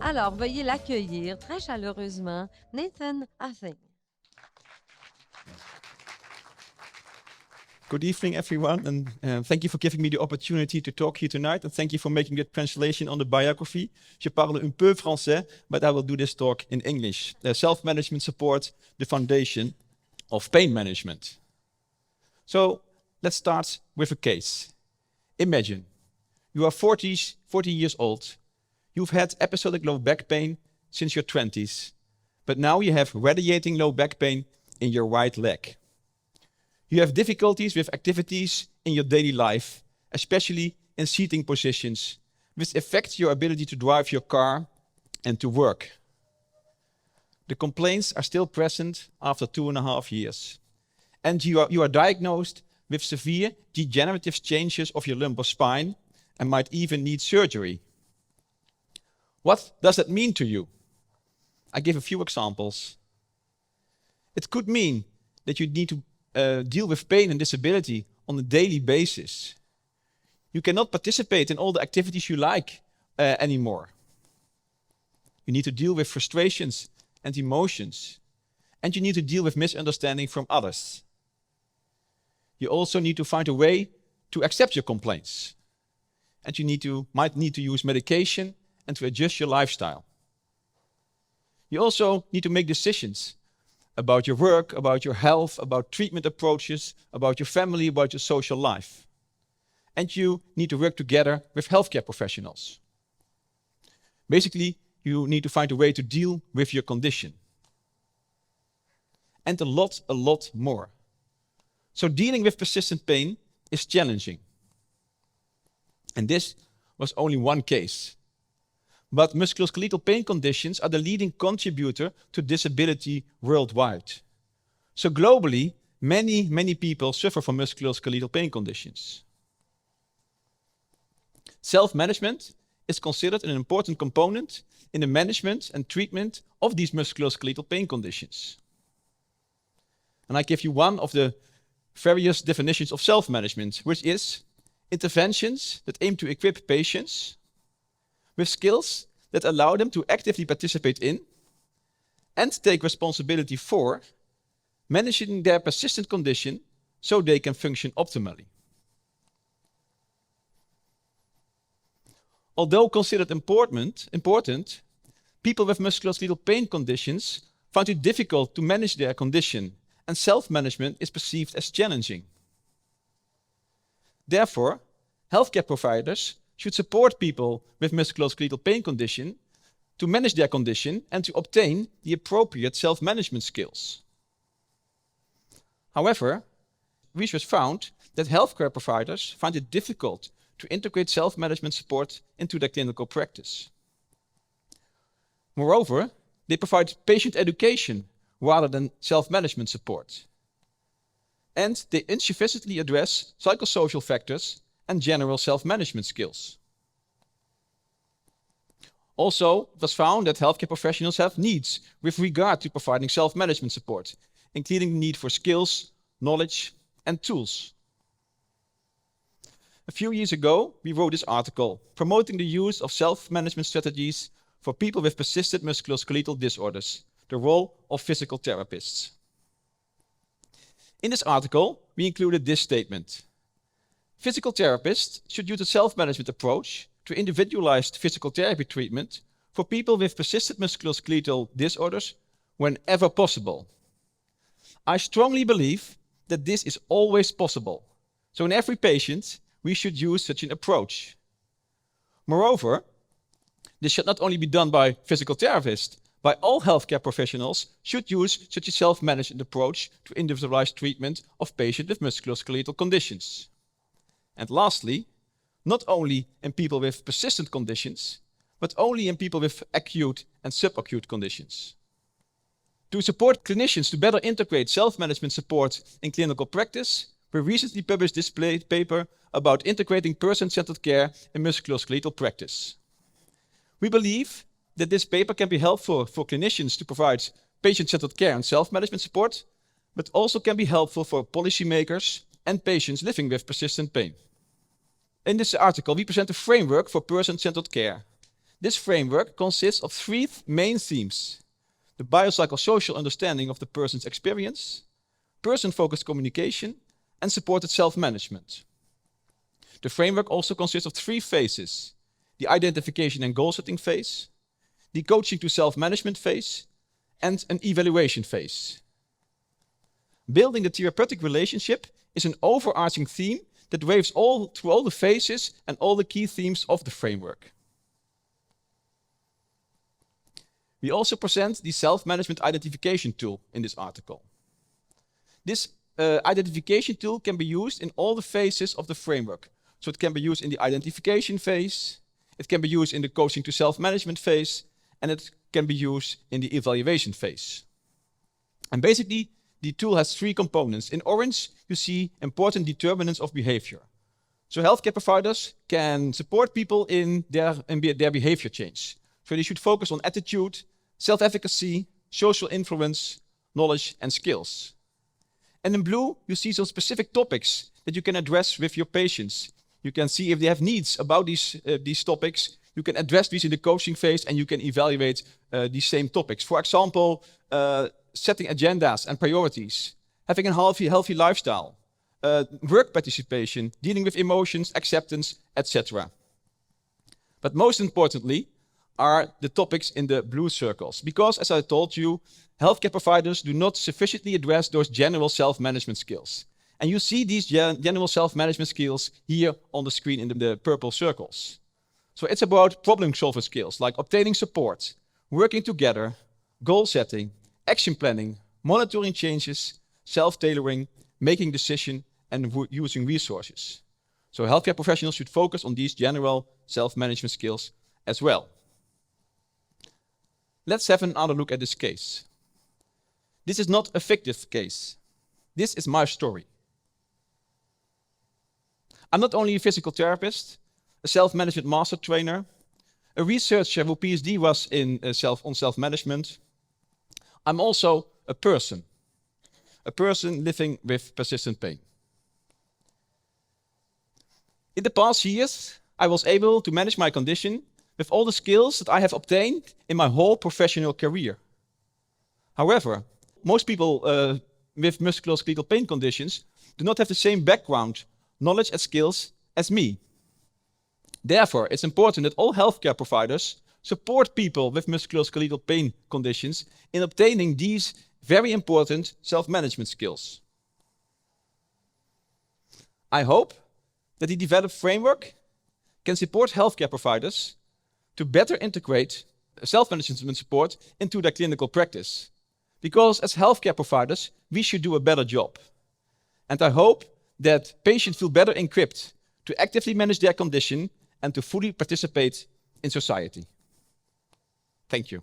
Alors, veuillez l'accueillir très chaleureusement, Nathan Huffing. Good evening, everyone, and thank you for giving me the opportunity to talk here tonight, and thank you for making the translation on the biography. Je parle un peu français, but I will do this talk in English. Self-management support, the foundation of pain management. So, let's start with a case. Imagine, you are 40 years old. You've had episodic low back pain since your 20s, but now you have radiating low back pain in your right leg. You have difficulties with activities in your daily life, especially in seating positions, which affect your ability to drive your car and to work. The complaints are still present after 2.5 years. And you are diagnosed with severe degenerative changes of your lumbar spine and might even need surgery. What does that mean to you? I give a few examples. It could mean that you need to deal with pain and disability on a daily basis. You cannot participate in all the activities you like anymore. You need to deal with frustrations and emotions, and you need to deal with misunderstanding from others. You also need to find a way to accept your complaints, and you might need to use medication and to adjust your lifestyle. You also need to make decisions about your work, about your health, about treatment approaches, about your family, about your social life. And you need to work together with healthcare professionals. Basically, you need to find a way to deal with your condition. And a lot more. So dealing with persistent pain is challenging. And this was only one case. But musculo-skeletal pain conditions are the leading contributor to disability worldwide. So globally, many people suffer from musculo-skeletal pain conditions. Self-management is considered an important component in the management and treatment of these musculo-skeletal pain conditions. And I give you one of the various definitions of self-management, which is interventions that aim to equip patients with skills that allow them to actively participate in and take responsibility for managing their persistent condition so they can function optimally. Although considered important, people with musculoskeletal pain conditions find it difficult to manage their condition, and self-management is perceived as challenging. Therefore, healthcare providers should support people with musculoskeletal pain condition to manage their condition and to obtain the appropriate self-management skills. However, research found that healthcare providers find it difficult to integrate self-management support into their clinical practice. Moreover, they provide patient education rather than self-management support. And they insufficiently address psychosocial factors and general self-management skills. Also, it was found that healthcare professionals have needs with regard to providing self-management support, including the need for skills, knowledge, and tools. A few years ago, we wrote this article promoting the use of self-management strategies for people with persistent musculoskeletal disorders, the role of physical therapists. In this article, we included this statement. Physical therapists should use a self-management approach to individualized physical therapy treatment for people with persistent musculoskeletal disorders whenever possible. I strongly believe that this is always possible. So in every patient, we should use such an approach. Moreover, this should not only be done by physical therapists, but all healthcare professionals should use such a self-management approach to individualized treatment of patients with musculoskeletal conditions. And lastly, not only in people with persistent conditions, but only in people with acute and subacute conditions. To support clinicians to better integrate self-management support in clinical practice, we recently published this paper about integrating person-centered care in musculoskeletal practice. We believe that this paper can be helpful for clinicians to provide patient-centered care and self-management support, but also can be helpful for policymakers and patients living with persistent pain. In this article, we present a framework for person-centered care. This framework consists of three main themes: the biopsychosocial understanding of the person's experience, person-focused communication, and supported self-management. The framework also consists of three phases: the identification and goal-setting phase, the coaching to self-management phase, and an evaluation phase. Building the therapeutic relationship is an overarching theme that waves through all the phases and all the key themes of the framework. We also present the self-management identification tool in this article. This identification tool can be used in all the phases of the framework. So it can be used in the identification phase, it can be used in the coaching to self-management phase, and it can be used in the evaluation phase. And basically, the tool has three components. In orange, you see important determinants of behavior. So healthcare providers can support people in their behavior change. So they should focus on attitude, self-efficacy, social influence, knowledge, and skills. And in blue, you see some specific topics that you can address with your patients. You can see if they have needs about these topics. You can address these in the coaching phase, and you can evaluate these same topics. For example, setting agendas and priorities, having a healthy lifestyle, work participation, dealing with emotions, acceptance, etc. But most importantly are the topics in the blue circles. Because, as I told you, healthcare providers do not sufficiently address those general self-management skills. And you see these general self-management skills here on the screen in the purple circles. So it's about problem-solving skills like obtaining support, working together, goal setting, action planning, monitoring changes, self-tailoring, making decisions, and using resources. So healthcare professionals should focus on these general self-management skills as well. Let's have another look at this case. This is not a fictive case. This is my story. I'm not only a physical therapist, a self-management master trainer, a researcher whose PhD was on self-management. I'm also a person living with persistent pain. In the past years, I was able to manage my condition with all the skills that I have obtained in my whole professional career. However, most people with musculo-skeletal pain conditions do not have the same background, knowledge and skills as me. Therefore, it's important that all healthcare providers support people with musculo-skeletal pain conditions in obtaining these very important self-management skills. I hope that the developed framework can support healthcare providers to better integrate self-management support into their clinical practice. Because as healthcare providers, we should do a better job. And I hope that patients feel better equipped to actively manage their condition and to fully participate in society. Thank you.